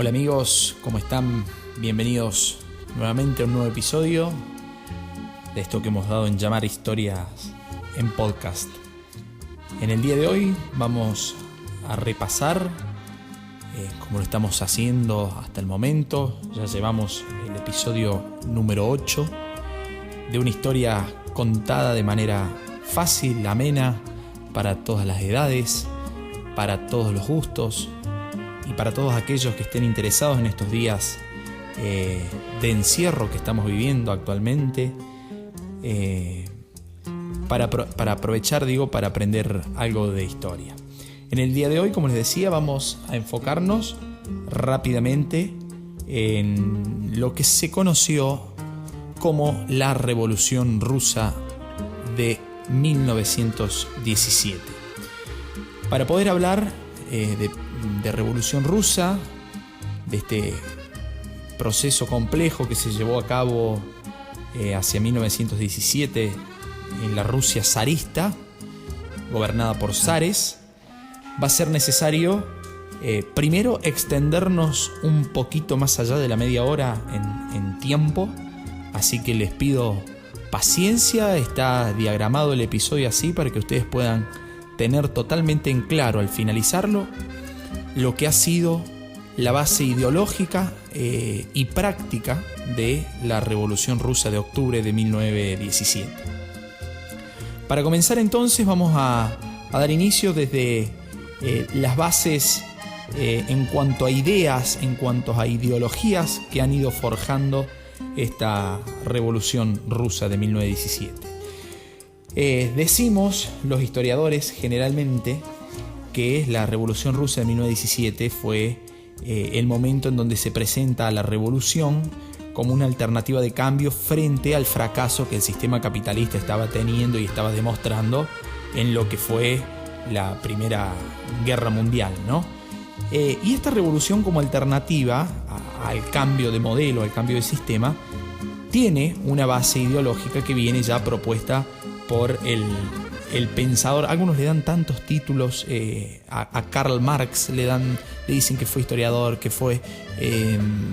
Hola amigos, ¿cómo están? Bienvenidos nuevamente a un nuevo episodio de esto que hemos dado en llamar Historias en Podcast. En el día de hoy vamos a repasar, como lo estamos haciendo hasta el momento, ya llevamos el episodio número 8 de una historia contada de manera fácil, amena, para todas las edades, para todos los gustos y para todos aquellos que estén interesados en estos días de encierro que estamos viviendo actualmente, para aprovechar, para aprender algo de historia. En el día de hoy, como les decía, vamos a enfocarnos rápidamente en lo que se conoció como la Revolución Rusa de 1917. Para poder hablar de Revolución Rusa, de este proceso complejo que se llevó a cabo hacia 1917 en la Rusia zarista, gobernada por zares, va a ser necesario primero extendernos un poquito más allá de la media hora en tiempo, así que les pido paciencia. Está diagramado el episodio así para que ustedes puedan tener totalmente en claro al finalizarlo lo que ha sido la base ideológica y práctica de la Revolución Rusa de octubre de 1917. Para comenzar entonces vamos a dar inicio desde las bases en cuanto a ideas, en cuanto a ideologías que han ido forjando esta Revolución Rusa de 1917. Decimos los historiadores generalmente que la Revolución Rusa de 1917 fue el momento en donde se presenta a la revolución como una alternativa de cambio frente al fracaso que el sistema capitalista estaba teniendo y estaba demostrando en lo que fue la Primera Guerra Mundial, ¿no? Y esta revolución como alternativa al cambio de modelo, al cambio de sistema, tiene una base ideológica que viene ya propuesta por el pensador. Algunos le dan tantos títulos a Karl Marx, le dicen que fue historiador, que fue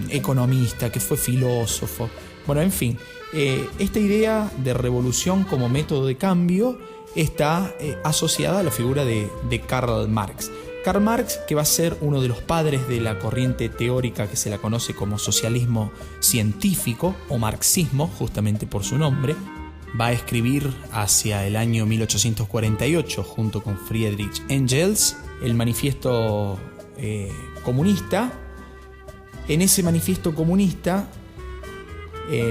economista, que fue filósofo. Bueno, en fin, esta idea de revolución como método de cambio está asociada a la figura de Karl Marx. Karl Marx, que va a ser uno de los padres de la corriente teórica que se la conoce como socialismo científico o marxismo, justamente por su nombre, va a escribir hacia el año 1848 junto con Friedrich Engels el manifiesto comunista. En ese manifiesto comunista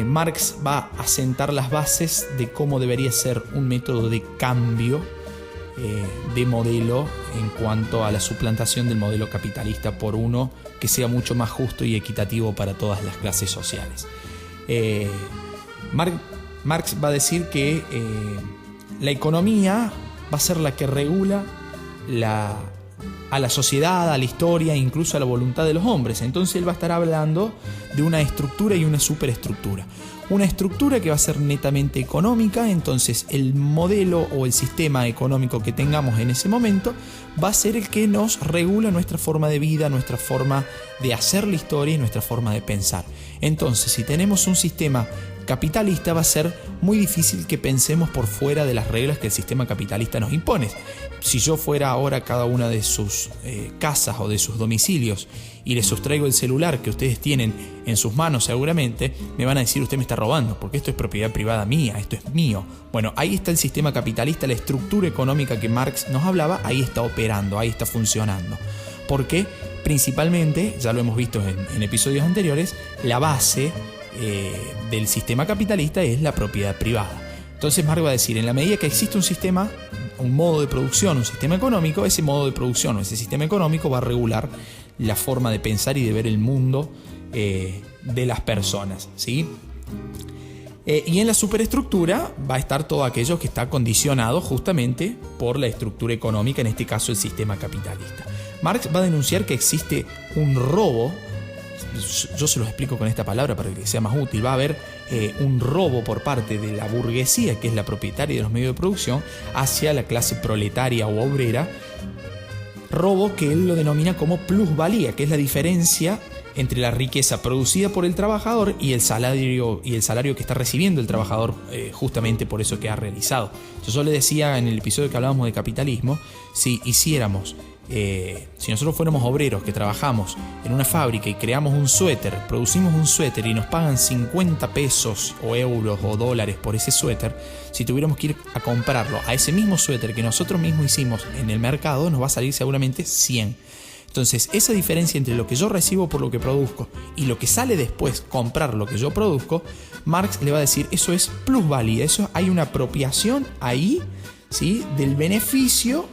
Marx va a sentar las bases de cómo debería ser un método de cambio de modelo en cuanto a la suplantación del modelo capitalista por uno que sea mucho más justo y equitativo para todas las clases sociales. Marx va a decir que la economía va a ser la que regula a la sociedad, a la historia, incluso a la voluntad de los hombres. Entonces él va a estar hablando de una estructura y una superestructura. Una estructura que va a ser netamente económica, entonces el modelo o el sistema económico que tengamos en ese momento va a ser el que nos regula nuestra forma de vida, nuestra forma de hacer la historia y nuestra forma de pensar. Entonces, si tenemos un sistema capitalista, va a ser muy difícil que pensemos por fuera de las reglas que el sistema capitalista nos impone. Si yo fuera ahora a cada una de sus casas o de sus domicilios y les sustraigo el celular que ustedes tienen en sus manos, seguramente me van a decir: usted me está robando, porque esto es propiedad privada mía, esto es mío. Bueno, ahí está el sistema capitalista, la estructura económica que Marx nos hablaba, ahí está operando, ahí está funcionando. Porque principalmente, ya lo hemos visto en episodios anteriores, la base del sistema capitalista es la propiedad privada. Entonces Marx va a decir: en la medida que existe un sistema, un modo de producción, un sistema económico, ese modo de producción o ese sistema económico va a regular la forma de pensar y de ver el mundo de las personas, ¿sí? Y en la superestructura va a estar todo aquello que está condicionado justamente por la estructura económica, en este caso el sistema capitalista. Marx va a denunciar que existe un robo. Yo se los explico con esta palabra para que sea más útil. Va a haber un robo por parte de la burguesía, que es la propietaria de los medios de producción, hacia la clase proletaria o obrera. Robo que él lo denomina como plusvalía, que es la diferencia entre la riqueza producida por el trabajador y el salario que está recibiendo el trabajador justamente por eso que ha realizado. Yo le decía en el episodio que hablábamos de capitalismo, si nosotros fuéramos obreros que trabajamos en una fábrica y creamos un suéter, producimos un suéter y nos pagan 50 pesos o euros o dólares por ese suéter, si tuviéramos que ir a comprarlo a ese mismo suéter que nosotros mismos hicimos en el mercado, nos va a salir seguramente 100. Entonces, esa diferencia entre lo que yo recibo por lo que produzco y lo que sale después comprar lo que yo produzco, Marx le va a decir, eso es plusvalía, eso hay una apropiación ahí, ¿sí?, del beneficio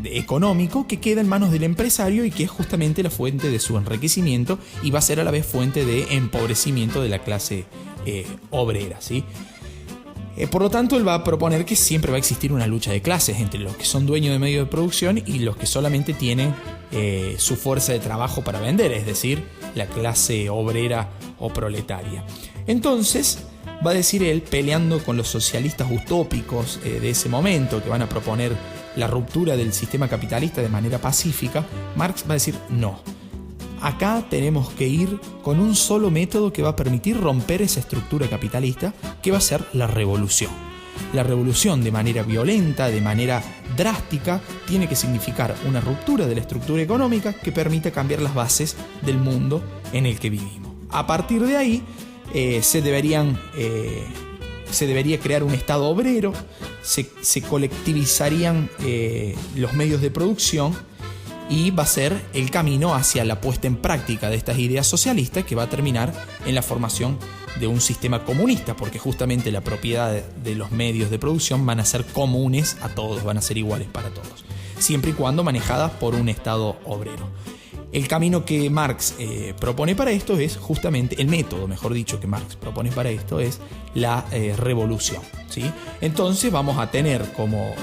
económico que queda en manos del empresario y que es justamente la fuente de su enriquecimiento y va a ser a la vez fuente de empobrecimiento de la clase obrera, ¿sí? Por lo tanto, él va a proponer que siempre va a existir una lucha de clases entre los que son dueños de medios de producción y los que solamente tienen su fuerza de trabajo para vender, es decir, la clase obrera o proletaria. Entonces, va a decir él, peleando con los socialistas utópicos de ese momento que van a proponer la ruptura del sistema capitalista de manera pacífica, Marx va a decir no. Acá tenemos que ir con un solo método que va a permitir romper esa estructura capitalista, que va a ser la revolución. La revolución de manera violenta, de manera drástica, tiene que significar una ruptura de la estructura económica que permita cambiar las bases del mundo en el que vivimos. A partir de ahí se debería crear un Estado obrero, se colectivizarían los medios de producción y va a ser el camino hacia la puesta en práctica de estas ideas socialistas que va a terminar en la formación de un sistema comunista, porque justamente la propiedad de los medios de producción van a ser comunes a todos, van a ser iguales para todos, siempre y cuando manejadas por un Estado obrero. El camino que Marx propone para esto es justamente, el método, mejor dicho, que Marx propone para esto es la revolución, ¿sí? Entonces vamos a tener como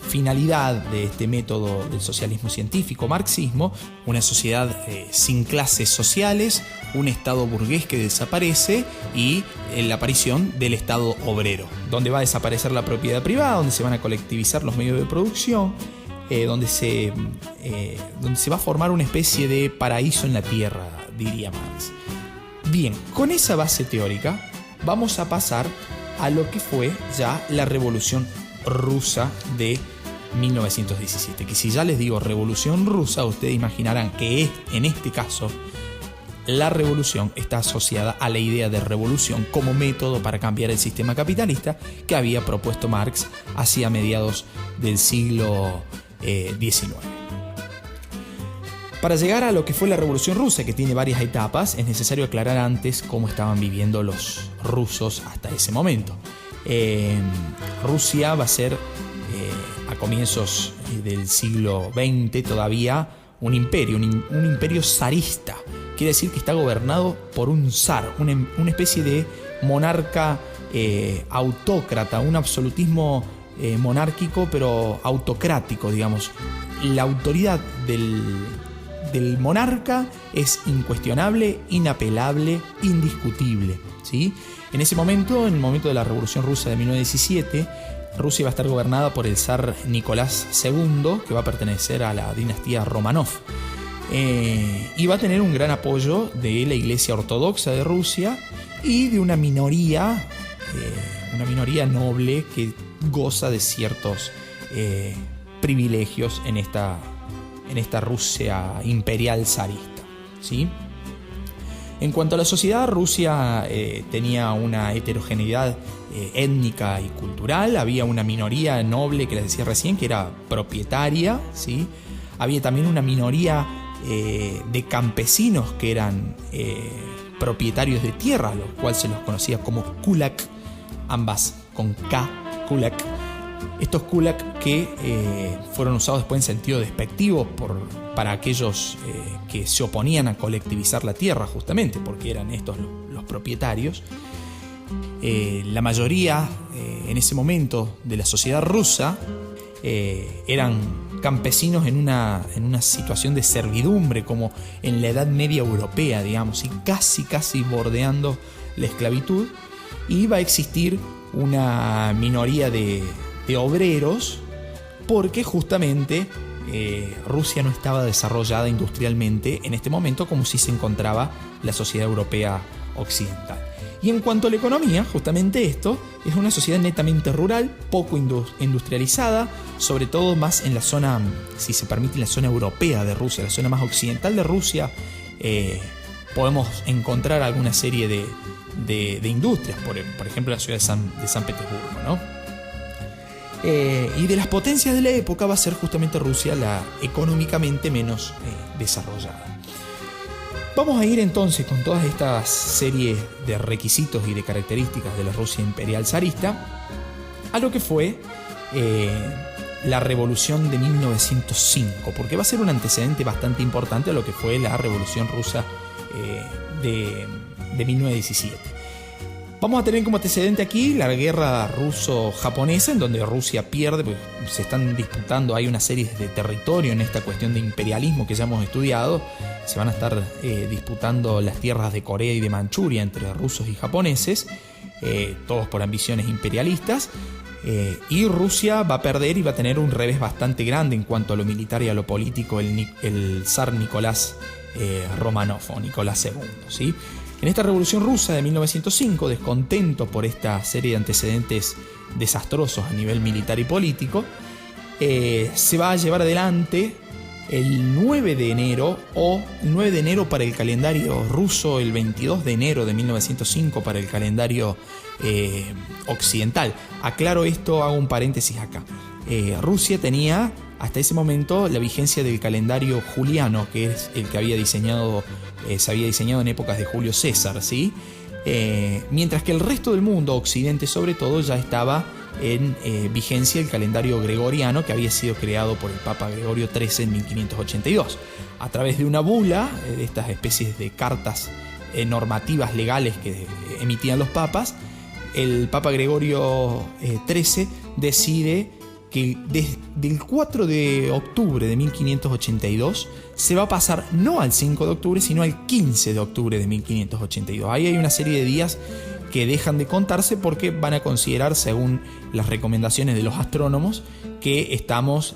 finalidad de este método del socialismo científico, marxismo, una sociedad sin clases sociales, un Estado burgués que desaparece y la aparición del Estado obrero, donde va a desaparecer la propiedad privada, donde se van a colectivizar los medios de producción, donde se va a formar una especie de paraíso en la tierra, diría Marx. Bien, con esa base teórica vamos a pasar a lo que fue ya la Revolución Rusa de 1917, que si ya les digo Revolución Rusa, ustedes imaginarán que en este caso la revolución está asociada a la idea de revolución como método para cambiar el sistema capitalista que había propuesto Marx hacia mediados del siglo XIX. Para llegar a lo que fue la Revolución Rusa, que tiene varias etapas, es necesario aclarar antes cómo estaban viviendo los rusos hasta ese momento. Rusia va a ser, a comienzos del siglo XX, todavía un imperio zarista. Quiere decir que está gobernado por un zar, una especie de monarca autócrata, un absolutismo monárquico pero autocrático, digamos. La autoridad del monarca es incuestionable, inapelable, indiscutible, ¿sí? En ese momento, en el momento de la Revolución Rusa de 1917, Rusia va a estar gobernada por el zar Nicolás II, que va a pertenecer a la dinastía Romanov, y va a tener un gran apoyo de la Iglesia Ortodoxa de Rusia y de una minoría noble que goza de ciertos privilegios en esta Rusia imperial zarista, ¿sí? En cuanto a la sociedad, Rusia tenía una heterogeneidad étnica y cultural. Había una minoría noble, que les decía recién, que era propietaria, ¿sí? Había también una minoría de campesinos que eran propietarios de tierra, lo cual se los conocía como kulak, ambas con K, kulak. Estos kulak que fueron usados después en sentido despectivo para aquellos que se oponían a colectivizar la tierra, justamente porque eran estos los propietarios. La mayoría en ese momento de la sociedad rusa eran campesinos en una situación de servidumbre, como en la Edad Media europea, digamos, y casi bordeando la esclavitud. Y va a existir una minoría de obreros, porque justamente Rusia no estaba desarrollada industrialmente en este momento como si se encontraba la sociedad europea occidental. Y en cuanto a la economía, justamente esto es una sociedad netamente rural, poco industrializada, sobre todo más en la zona, si se permite, la zona europea de Rusia, la zona más occidental de Rusia. Podemos encontrar alguna serie de industrias, por ejemplo la ciudad de San Petersburgo, ¿no? Y de las potencias de la época va a ser justamente Rusia la económicamente menos desarrollada. Vamos a ir entonces con todas estas series de requisitos y de características de la Rusia imperial zarista a lo que fue la revolución de 1905, porque va a ser un antecedente bastante importante a lo que fue la revolución rusa de 1917. Vamos a tener como antecedente aquí la guerra ruso-japonesa, en donde Rusia pierde, porque se están disputando, hay una serie de territorio en esta cuestión de imperialismo que ya hemos estudiado. Se van a estar disputando las tierras de Corea y de Manchuria entre rusos y japoneses, todos por ambiciones imperialistas. Y Rusia va a perder y va a tener un revés bastante grande en cuanto a lo militar y a lo político el zar Nicolás Romanov o Nicolás II, ¿sí? En esta revolución rusa de 1905, descontento por esta serie de antecedentes desastrosos a nivel militar y político, se va a llevar adelante el 9 de enero, o el 9 de enero para el calendario ruso, el 22 de enero de 1905 para el calendario occidental. Aclaro esto, hago un paréntesis acá. Rusia tenía hasta ese momento la vigencia del calendario juliano, que es el que había diseñado, se había diseñado en épocas de Julio César, ¿sí? Mientras que el resto del mundo, Occidente sobre todo, ya estaba en vigencia el calendario gregoriano, que había sido creado por el Papa Gregorio XIII en 1582. A través de una bula, de estas especies de cartas normativas legales que emitían los papas, el Papa Gregorio XIII decide que desde el 4 de octubre de 1582 se va a pasar no al 5 de octubre, sino al 15 de octubre de 1582. Ahí hay una serie de días que dejan de contarse porque van a considerar, según las recomendaciones de los astrónomos, que estamos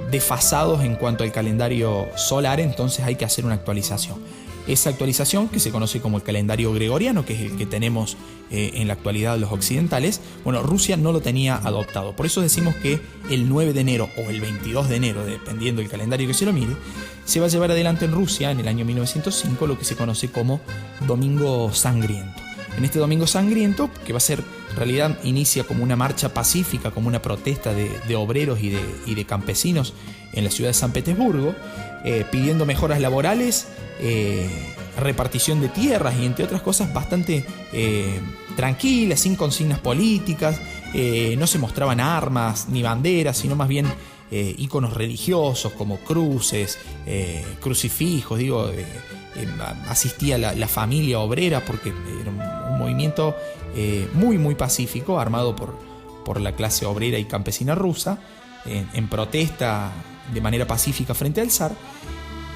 desfasados en cuanto al calendario solar, entonces hay que hacer una actualización. Esa actualización, que se conoce como el calendario gregoriano, que es el que tenemos en la actualidad los occidentales, bueno, Rusia no lo tenía adoptado. Por eso decimos que el 9 de enero o el 22 de enero, dependiendo del calendario que se lo mire, se va a llevar adelante en Rusia en el año 1905 lo que se conoce como Domingo Sangriento. En este Domingo Sangriento, que va a ser, en realidad inicia como una marcha pacífica, como una protesta de obreros y de campesinos en la ciudad de San Petersburgo, pidiendo mejoras laborales, repartición de tierras y entre otras cosas bastante tranquilas, sin consignas políticas. No se mostraban armas ni banderas, sino más bien íconos religiosos como cruces, crucifijos. Asistía la familia obrera, porque era un movimiento muy pacífico, armado por la clase obrera y campesina rusa, en protesta de manera pacífica frente al zar.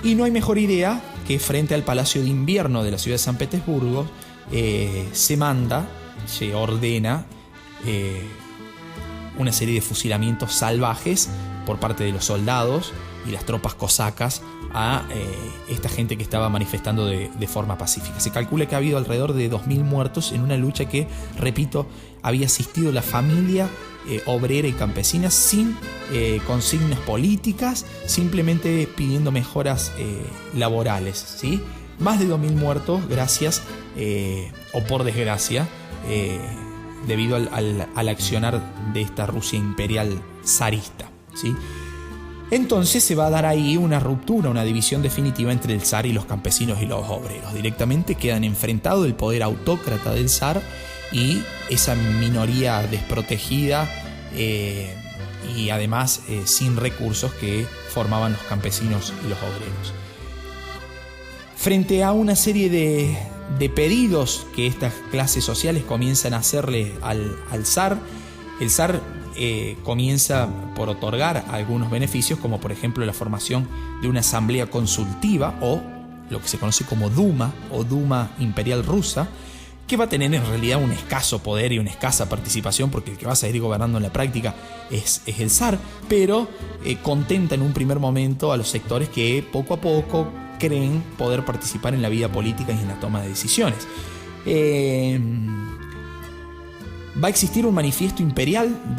Y no hay mejor idea que frente al Palacio de Invierno de la ciudad de San Petersburgo se ordena una serie de fusilamientos salvajes por parte de los soldados y las tropas cosacas a esta gente que estaba manifestando de forma pacífica. Se calcula que ha habido alrededor de 2.000 muertos en una lucha que, repito, había asistido la familia obrera y campesina sin consignas políticas, simplemente pidiendo mejoras laborales, ¿sí? Más de 2.000 muertos gracias, o por desgracia, debido al accionar de esta Rusia imperial zarista, ¿sí? Entonces se va a dar ahí una ruptura, una división definitiva entre el zar y los campesinos y los obreros. Directamente quedan enfrentados el poder autócrata del zar y esa minoría desprotegida y además sin recursos que formaban los campesinos y los obreros. Frente a una serie de pedidos que estas clases sociales comienzan a hacerle al zar, el zar comienza por otorgar algunos beneficios, como por ejemplo la formación de una asamblea consultiva, o lo que se conoce como Duma o Duma imperial rusa, que va a tener en realidad un escaso poder y una escasa participación, porque el que va a seguir gobernando en la práctica es el zar, pero contenta en un primer momento a los sectores que poco a poco creen poder participar en la vida política y en la toma de decisiones. Va a existir un manifiesto imperial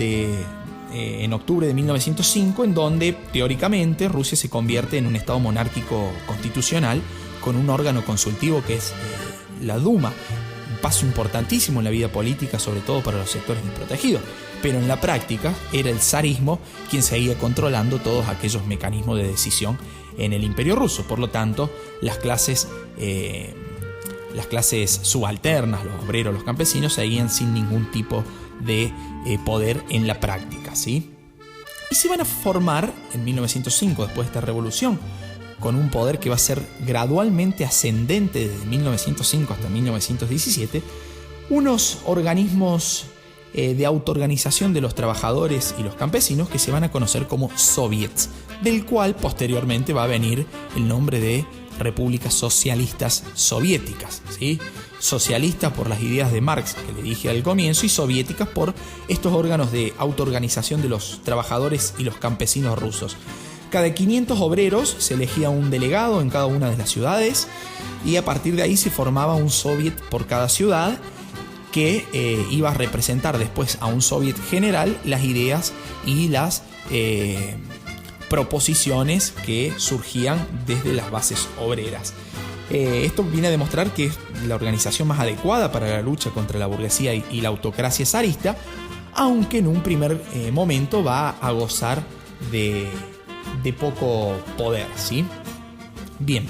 en octubre de 1905, en donde teóricamente Rusia se convierte en un estado monárquico constitucional con un órgano consultivo que es la Duma, un paso importantísimo en la vida política, sobre todo para los sectores desprotegidos. Pero en la práctica era el zarismo quien seguía controlando todos aquellos mecanismos de decisión en el Imperio ruso. Por lo tanto, las clases subalternas, los obreros, los campesinos, seguían sin ningún tipo de poder en la práctica, ¿sí? Y se van a formar en 1905, después de esta revolución, con un poder que va a ser gradualmente ascendente desde 1905 hasta 1917, unos organismos de autoorganización de los trabajadores y los campesinos que se van a conocer como soviets, del cual posteriormente va a venir el nombre de repúblicas socialistas soviéticas, ¿sí? Socialistas por las ideas de Marx que le dije al comienzo, y soviéticas por estos órganos de autoorganización de los trabajadores y los campesinos rusos. Cada 500 obreros se elegía un delegado en cada una de las ciudades, y a partir de ahí se formaba un soviet por cada ciudad que iba a representar después a un soviet general las ideas y las proposiciones que surgían desde las bases obreras. Esto viene a demostrar que es la organización más adecuada para la lucha contra la burguesía y la autocracia zarista, aunque en un primer momento va a gozar de poco poder, ¿sí? Bien.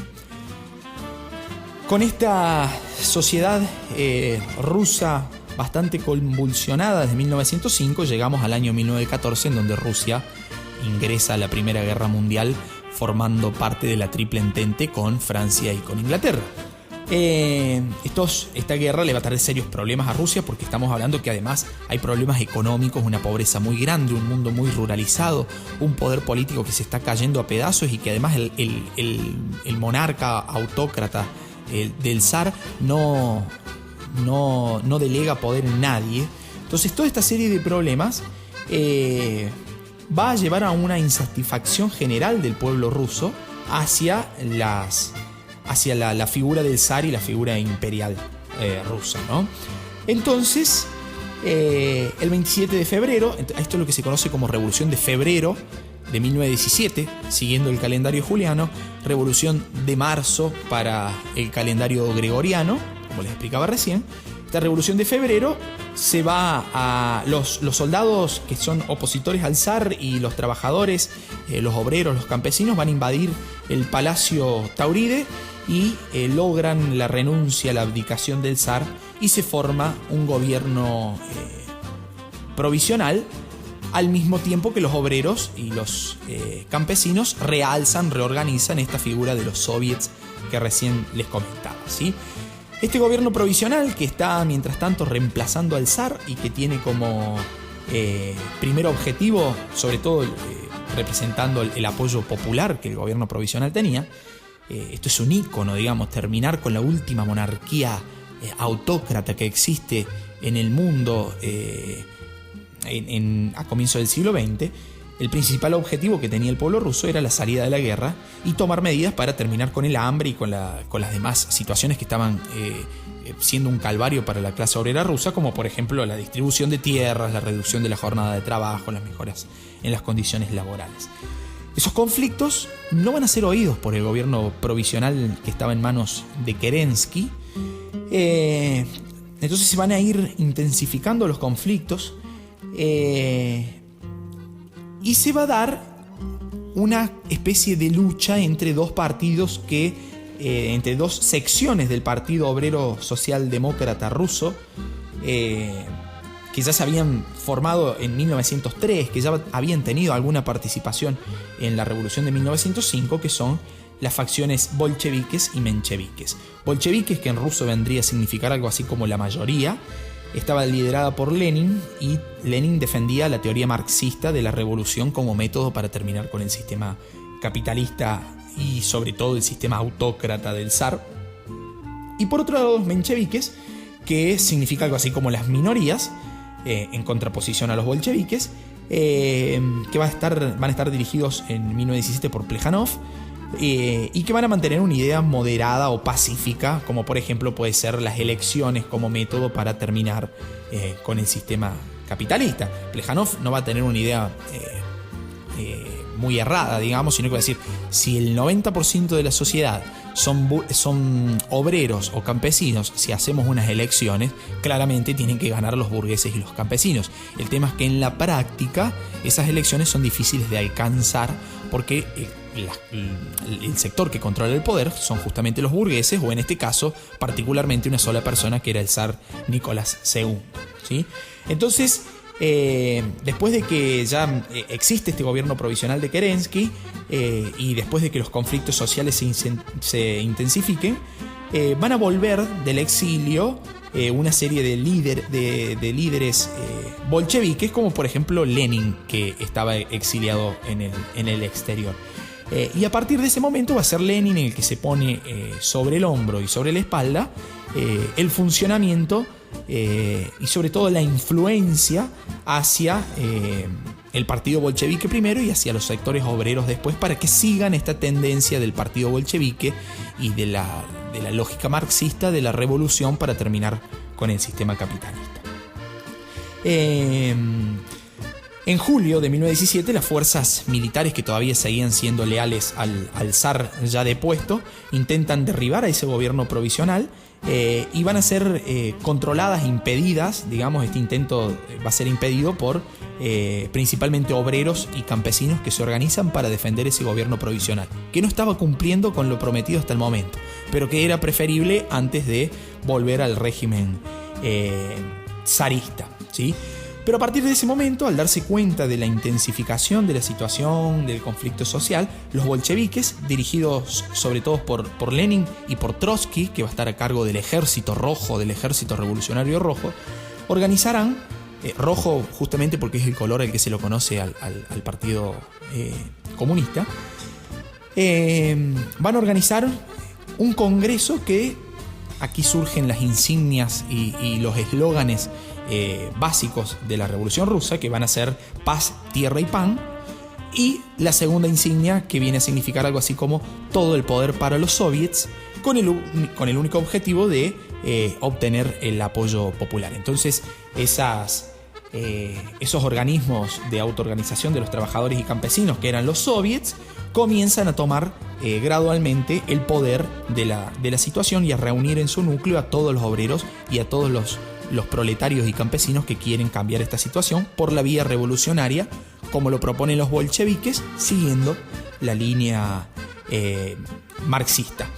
Con esta sociedad rusa bastante convulsionada desde 1905, llegamos al año 1914, en donde Rusia ingresa a la Primera Guerra Mundial formando parte de la Triple Entente con Francia y con Inglaterra. Esta guerra le va a traer serios problemas a Rusia, porque estamos hablando que además hay problemas económicos, una pobreza muy grande, un mundo muy ruralizado, un poder político que se está cayendo a pedazos, y que además el monarca autócrata del zar no delega poder en nadie. Entonces toda esta serie de problemas va a llevar a una insatisfacción general del pueblo ruso hacia la figura del zar y la figura imperial rusa, ¿no? Entonces, el 27 de febrero, esto es lo que se conoce como Revolución de Febrero de 1917, siguiendo el calendario juliano, Revolución de Marzo para el calendario gregoriano, como les explicaba recién. Esta Revolución de Febrero se va a los soldados que son opositores al zar y los trabajadores, los obreros, los campesinos, van a invadir el Palacio Tauride y logran la renuncia, la abdicación del zar, y se forma un gobierno provisional, al mismo tiempo que los obreros y los campesinos reorganizan esta figura de los soviets que recién les comentaba, ¿sí? Este gobierno provisional, que está mientras tanto reemplazando al zar y que tiene como primer objetivo, sobre todo representando el apoyo popular que el gobierno provisional tenía, esto es un ícono, digamos, terminar con la última monarquía autócrata que existe en el mundo a comienzos del siglo XX. El principal objetivo que tenía el pueblo ruso era la salida de la guerra y tomar medidas para terminar con el hambre y con las demás situaciones que estaban siendo un calvario para la clase obrera rusa, como por ejemplo la distribución de tierras, la reducción de la jornada de trabajo, las mejoras en las condiciones laborales. Esos conflictos no van a ser oídos por el gobierno provisional que estaba en manos de Kerensky. Entonces se van a ir intensificando los conflictos y se va a dar una especie de lucha entre dos partidos entre dos secciones del Partido Obrero Socialdemócrata Ruso, que ya se habían formado en 1903, que ya habían tenido alguna participación en la Revolución de 1905, que son las facciones bolcheviques y mencheviques. Bolcheviques, que en ruso vendría a significar algo así como la mayoría, estaba liderada por Lenin, y Lenin defendía la teoría marxista de la revolución como método para terminar con el sistema capitalista y sobre todo el sistema autócrata del zar. Y por otro lado, los mencheviques que significa algo así como las minorías, en contraposición a los bolcheviques, que van a estar dirigidos en 1917 por Plejanov, y que van a mantener una idea moderada o pacífica, como por ejemplo puede ser las elecciones como método para terminar con el sistema capitalista. Plejanov no va a tener una idea muy errada, digamos, sino que va a decir, si el 90% de la sociedad son obreros o campesinos, si hacemos unas elecciones, claramente tienen que ganar los burgueses y los campesinos. El tema es que en la práctica esas elecciones son difíciles de alcanzar porque el sector que controla el poder son justamente los burgueses, o en este caso particularmente una sola persona, que era el zar Nicolás II, ¿sí? Entonces, después de que ya existe este gobierno provisional de Kerensky, y después de que los conflictos sociales se intensifiquen, van a volver del exilio una serie de líderes bolcheviques, como por ejemplo Lenin, que estaba exiliado en el exterior. Y a partir de ese momento va a ser Lenin el que se pone sobre el hombro y sobre la espalda el funcionamiento y sobre todo la influencia hacia el partido bolchevique primero y hacia los sectores obreros después, para que sigan esta tendencia del partido bolchevique y de la lógica marxista de la revolución para terminar con el sistema capitalista. En julio de 1917, las fuerzas militares, que todavía seguían siendo leales al zar ya depuesto, intentan derribar a ese gobierno provisional, y van a ser controladas, impedidas, digamos, este intento va a ser impedido por principalmente obreros y campesinos que se organizan para defender ese gobierno provisional, que no estaba cumpliendo con lo prometido hasta el momento, pero que era preferible antes de volver al régimen zarista, ¿sí? Pero a partir de ese momento, al darse cuenta de la intensificación de la situación, del conflicto social, los bolcheviques, dirigidos sobre todo por Lenin y por Trotsky, que va a estar a cargo del ejército rojo, del ejército revolucionario rojo, organizarán, rojo justamente porque es el color al que se lo conoce al partido comunista, van a organizar un congreso que, aquí surgen las insignias y los eslóganes básicos de la Revolución Rusa, que van a ser paz, tierra y pan, y la segunda insignia, que viene a significar algo así como todo el poder para los soviets, con el único objetivo de obtener el apoyo popular. Entonces esos organismos de autoorganización de los trabajadores y campesinos, que eran los soviets, comienzan a tomar gradualmente el poder de la situación y a reunir en su núcleo a todos los obreros y a todos los proletarios y campesinos que quieren cambiar esta situación por la vía revolucionaria, como lo proponen los bolcheviques, siguiendo la línea marxista.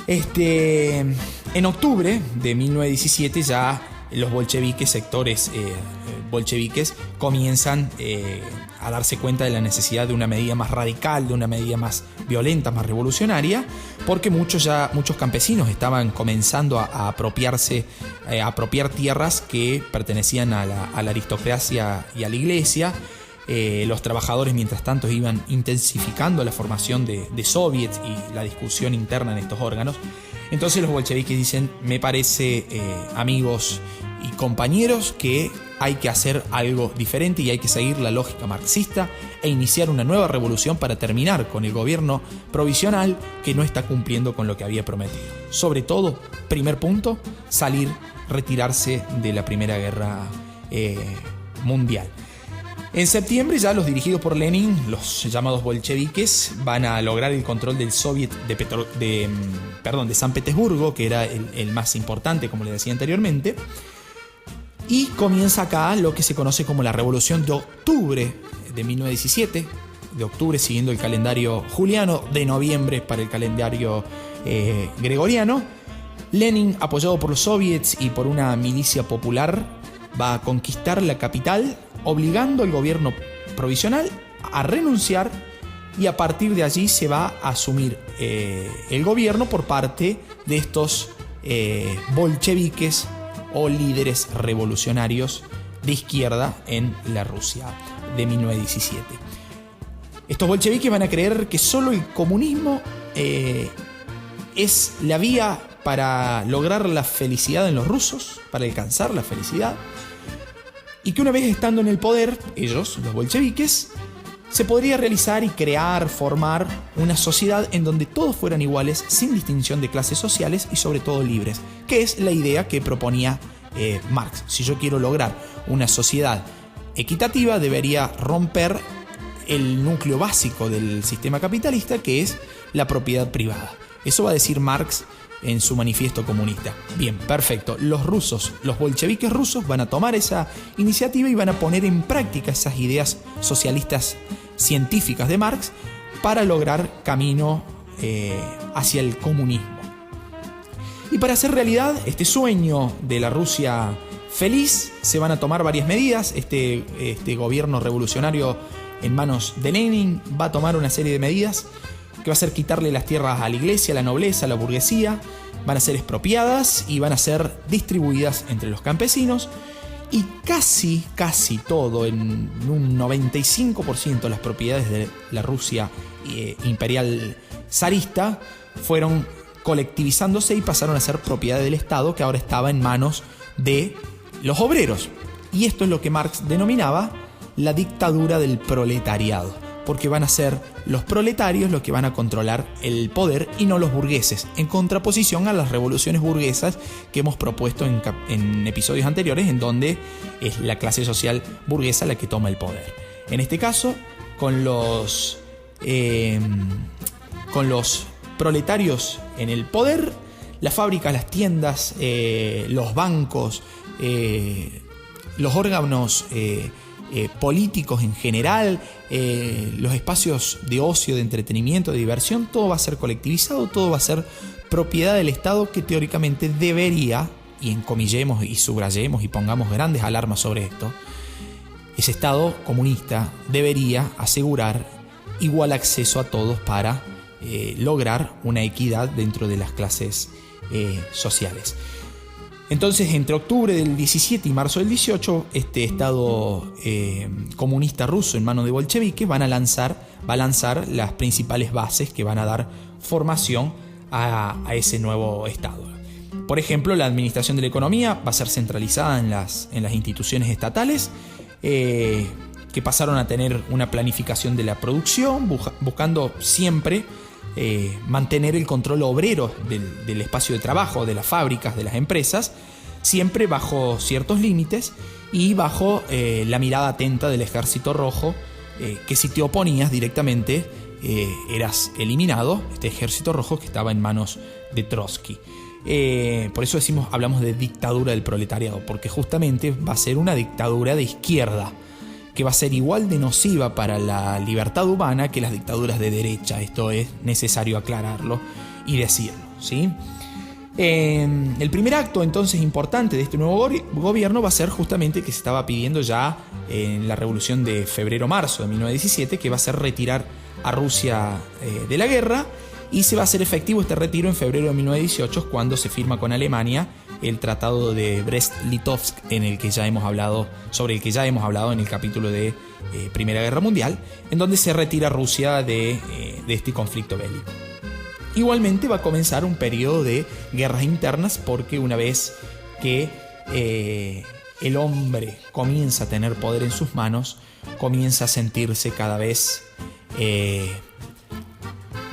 En octubre de 1917 ya los bolcheviques, sectores bolcheviques, comienzan a darse cuenta de la necesidad de una medida más radical, de una medida más violenta, más revolucionaria, porque muchos campesinos estaban comenzando a apropiar tierras que pertenecían a la aristocracia y a la iglesia. Los trabajadores, mientras tanto, iban intensificando la formación de soviets y la discusión interna en estos órganos. Entonces los bolcheviques dicen: me parece, amigos y compañeros, que hay que hacer algo diferente y hay que seguir la lógica marxista e iniciar una nueva revolución para terminar con el gobierno provisional que no está cumpliendo con lo que había prometido. Sobre todo, primer punto, retirarse de la Primera Guerra Mundial. En septiembre, ya los dirigidos por Lenin, los llamados bolcheviques, van a lograr el control del Soviet de San Petersburgo, que era el más importante, como les decía anteriormente. Y comienza acá lo que se conoce como la Revolución de Octubre de 1917, de octubre siguiendo el calendario juliano, de noviembre para el calendario gregoriano. Lenin, apoyado por los soviets y por una milicia popular, va a conquistar la capital, obligando al gobierno provisional a renunciar, y a partir de allí se va a asumir el gobierno por parte de estos bolcheviques o líderes revolucionarios de izquierda en la Rusia de 1917. Estos bolcheviques van a creer que solo el comunismo es la vía para lograr la felicidad en los rusos, para alcanzar la felicidad, y que una vez estando en el poder, ellos, los bolcheviques, se podría realizar y crear, formar una sociedad en donde todos fueran iguales, sin distinción de clases sociales y sobre todo libres, que es la idea que proponía Marx. Si yo quiero lograr una sociedad equitativa, debería romper el núcleo básico del sistema capitalista, que es la propiedad privada. Eso va a decir Marx en su manifiesto comunista. Bien, perfecto. Los rusos, los bolcheviques rusos van a tomar esa iniciativa y van a poner en práctica esas ideas socialistas científicas de Marx para lograr camino hacia el comunismo. Y para hacer realidad este sueño de la Rusia feliz, se van a tomar varias medidas. Este gobierno revolucionario en manos de Lenin va a tomar una serie de medidas que va a ser quitarle las tierras a la iglesia, a la nobleza, a la burguesía. Van a ser expropiadas y van a ser distribuidas entre los campesinos. Y casi todo, en un 95% de las propiedades de la Rusia imperial zarista fueron colectivizándose y pasaron a ser propiedad del Estado, que ahora estaba en manos de los obreros. Y esto es lo que Marx denominaba la dictadura del proletariado, porque van a ser los proletarios los que van a controlar el poder y no los burgueses, en contraposición a las revoluciones burguesas que hemos propuesto en episodios anteriores, en donde es la clase social burguesa la que toma el poder. En este caso, con los proletarios en el poder, las fábricas, las tiendas, los bancos, los órganos políticos en general, los espacios de ocio, de entretenimiento, de diversión, todo va a ser colectivizado, todo va a ser propiedad del Estado, que teóricamente debería, y encomillemos y subrayemos y pongamos grandes alarmas sobre esto, ese Estado comunista debería asegurar igual acceso a todos para lograr una equidad dentro de las clases sociales. Entonces, entre octubre del 17 y marzo del 18, este Estado comunista ruso en manos de bolcheviques va a lanzar las principales bases que van a dar formación a ese nuevo Estado. Por ejemplo, la administración de la economía va a ser centralizada en las instituciones estatales, que pasaron a tener una planificación de la producción, buscando siempre mantener el control obrero del espacio de trabajo, de las fábricas, de las empresas, siempre bajo ciertos límites y bajo la mirada atenta del Ejército Rojo, que si te oponías directamente eras eliminado. Este Ejército Rojo que estaba en manos de Trotsky. Por eso hablamos de dictadura del proletariado, porque justamente va a ser una dictadura de izquierda, que va a ser igual de nociva para la libertad humana que las dictaduras de derecha. Esto es necesario aclararlo y decirlo, ¿sí? El primer acto entonces importante de este nuevo gobierno va a ser justamente que se estaba pidiendo ya en la revolución de febrero-marzo de 1917, que va a ser retirar a Rusia de la guerra, y se va a hacer efectivo este retiro en febrero de 1918, cuando se firma con Alemania el tratado de Brest-Litovsk, sobre el que ya hemos hablado en el capítulo de Primera Guerra Mundial, en donde se retira Rusia de este conflicto bélico. Igualmente va a comenzar un periodo de guerras internas, porque una vez que el hombre comienza a tener poder en sus manos, comienza a sentirse cada vez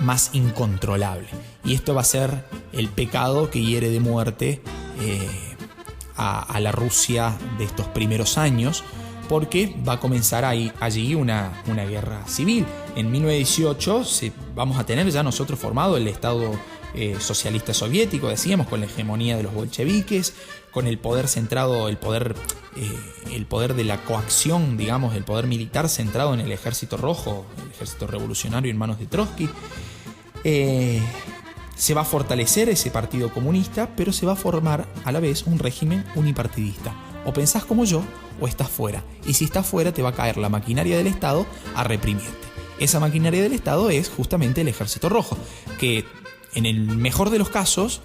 más incontrolable. Y esto va a ser el pecado que hiere de muerte a la Rusia de estos primeros años, porque va a comenzar allí una guerra civil. En 1918 vamos a tener ya nosotros formado el Estado socialista soviético, decíamos, con la hegemonía de los bolcheviques, con el poder centrado, el poder de la coacción, digamos, el poder militar centrado en el Ejército Rojo, el Ejército Revolucionario en manos de Trotsky. Se va a fortalecer ese partido comunista, pero se va a formar a la vez un régimen unipartidista. O pensás como yo, o estás fuera. Y si estás fuera, te va a caer la maquinaria del Estado a reprimirte. Esa maquinaria del Estado es justamente el Ejército Rojo, que en el mejor de los casos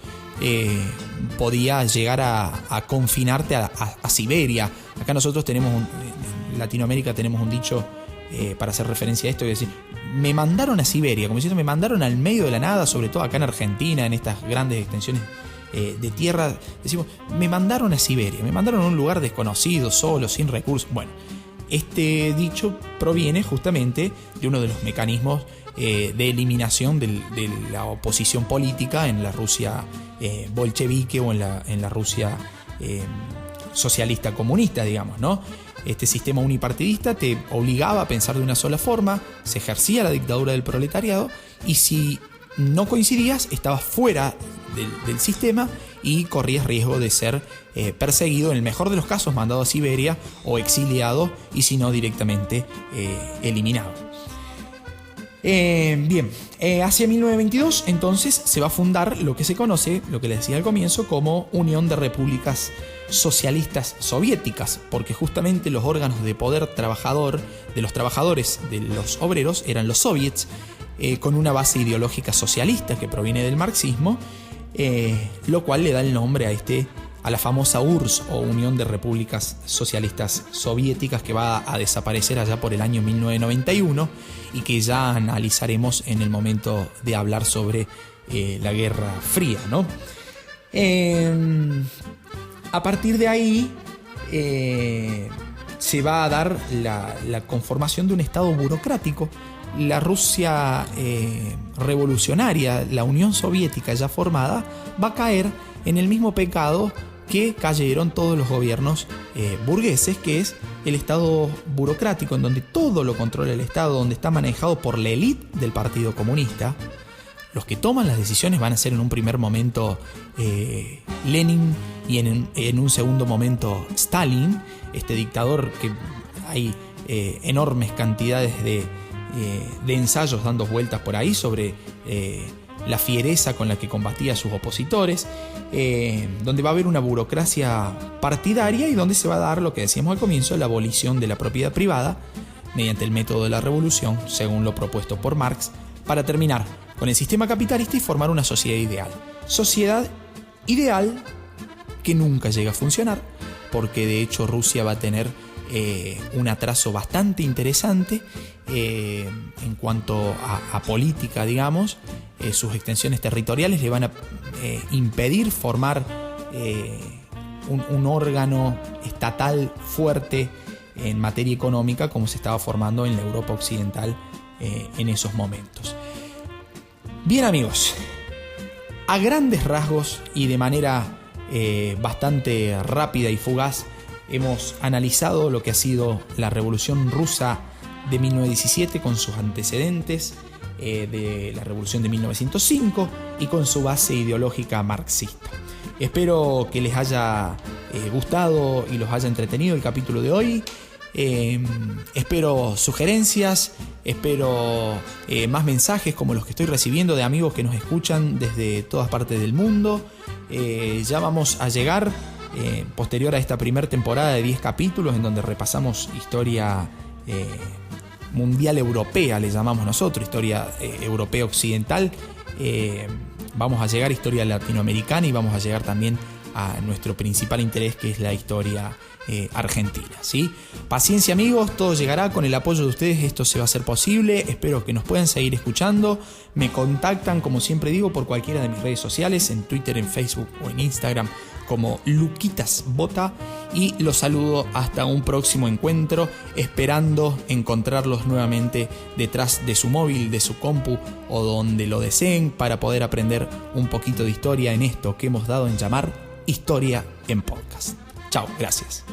podía llegar a confinarte a Siberia. Acá nosotros en Latinoamérica tenemos un dicho para hacer referencia a esto, que es decir, me mandaron a Siberia, como diciendo, me mandaron al medio de la nada, sobre todo acá en Argentina, en estas grandes extensiones de tierra. Decimos, me mandaron a Siberia, me mandaron a un lugar desconocido, solo, sin recursos. Bueno, este dicho proviene justamente de uno de los mecanismos de eliminación de la oposición política en la Rusia bolchevique o en la Rusia socialista comunista, digamos, ¿no? Este sistema unipartidista te obligaba a pensar de una sola forma, se ejercía la dictadura del proletariado y si no coincidías estabas fuera del sistema y corrías riesgo de ser perseguido, en el mejor de los casos mandado a Siberia o exiliado y si no directamente eliminado. Bien, hacia 1922 entonces se va a fundar lo que se conoce, lo que les decía al comienzo, como Unión de Repúblicas Socialistas Soviéticas, porque justamente los órganos de poder trabajador de los trabajadores, de los obreros, eran los soviets, con una base ideológica socialista que proviene del marxismo, lo cual le da el nombre a la famosa URSS o Unión de Repúblicas Socialistas Soviéticas, que va a desaparecer allá por el año 1991 y que ya analizaremos en el momento de hablar sobre la Guerra Fría, ¿no? A partir de ahí se va a dar la conformación de un Estado burocrático. La Rusia revolucionaria, la Unión Soviética ya formada, va a caer en el mismo pecado que cayeron todos los gobiernos burgueses, que es el Estado burocrático, en donde todo lo controla el Estado, donde está manejado por la élite del Partido Comunista. Los que toman las decisiones van a ser en un primer momento Lenin y en un segundo momento Stalin, este dictador que hay enormes cantidades de ensayos dando vueltas por ahí sobre la fiereza con la que combatía a sus opositores, donde va a haber una burocracia partidaria y donde se va a dar lo que decíamos al comienzo, la abolición de la propiedad privada mediante el método de la revolución, según lo propuesto por Marx, para terminar con el sistema capitalista y formar una sociedad ideal. Sociedad ideal que nunca llega a funcionar, porque de hecho Rusia va a tener un atraso bastante interesante en cuanto a política, digamos. Sus extensiones territoriales le van a impedir formar un órgano estatal fuerte en materia económica como se estaba formando en la Europa occidental en esos momentos. Bien, amigos, a grandes rasgos y de manera bastante rápida y fugaz hemos analizado lo que ha sido la Revolución Rusa de 1917 con sus antecedentes de la Revolución de 1905 y con su base ideológica marxista. Espero que les haya gustado y los haya entretenido el capítulo de hoy. Espero sugerencias, espero más mensajes como los que estoy recibiendo de amigos que nos escuchan desde todas partes del mundo. Ya vamos a llegar, posterior a esta primera temporada de 10 capítulos en donde repasamos historia mundial europea, le llamamos nosotros, historia europea occidental. Vamos a llegar a historia latinoamericana y vamos a llegar también a nuestro principal interés, que es la historia argentina, ¿sí? Paciencia, amigos, todo llegará. Con el apoyo de ustedes esto se va a hacer posible. Espero que nos puedan seguir escuchando. Me contactan, como siempre digo, por cualquiera de mis redes sociales, en Twitter, en Facebook o en Instagram, como Luquitas Bota, y los saludo hasta un próximo encuentro, esperando encontrarlos nuevamente detrás de su móvil, de su compu o donde lo deseen, para poder aprender un poquito de historia en esto que hemos dado en llamar Historia en Podcast. Chao, gracias.